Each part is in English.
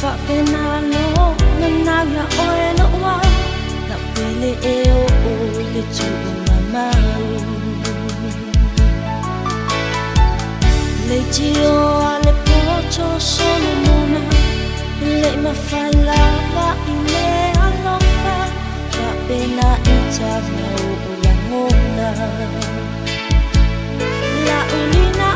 fa pena no na ya oe no wa na pele e o le tu mama le tio ale pocho solo mona le ma fai la va ile alofa fa pena ita no la mona la ulina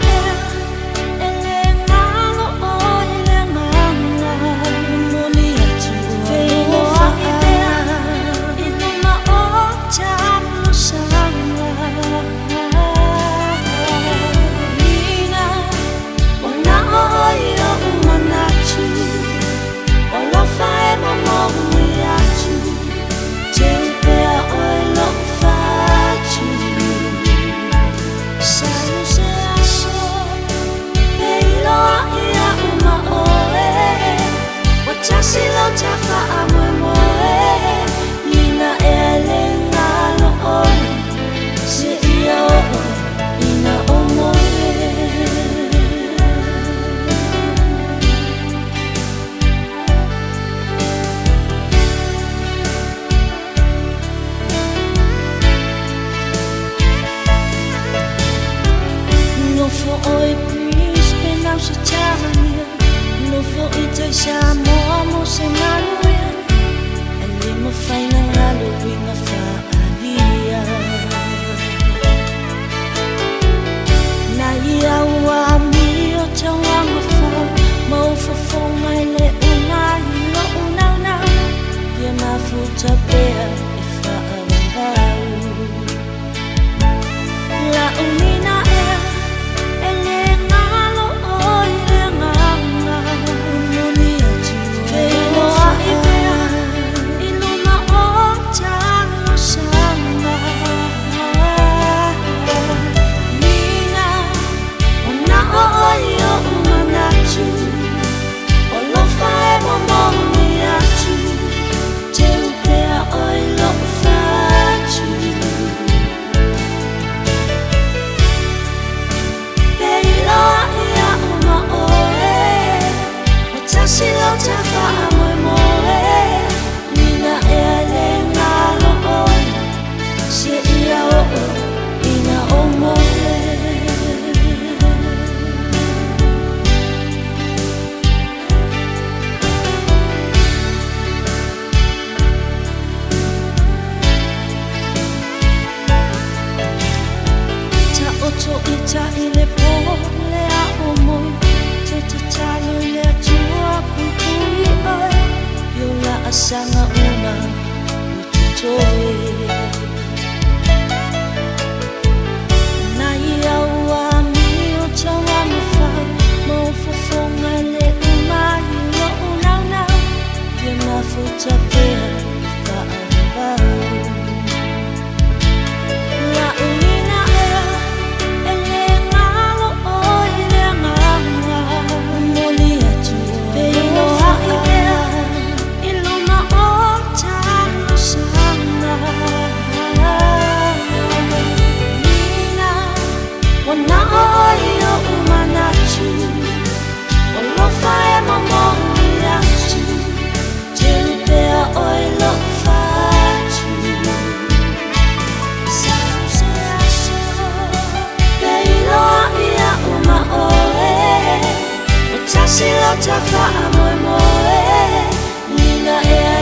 oi pris penau se tania no fo ite sa mo se manuia ali mo fai na ngalo winga fa alia na ia wa mi o tawa mo fo mo fo mai le una no una na ye ma fu ta pe e fa va la umina ita ile pole a omoi te talo le tua pupui ai yo la asanga una ututoi na ia wa mi o tawa me fai mo fofonga le umai no una na ke ma futa pe fa ava ta fa mo mo e ni na e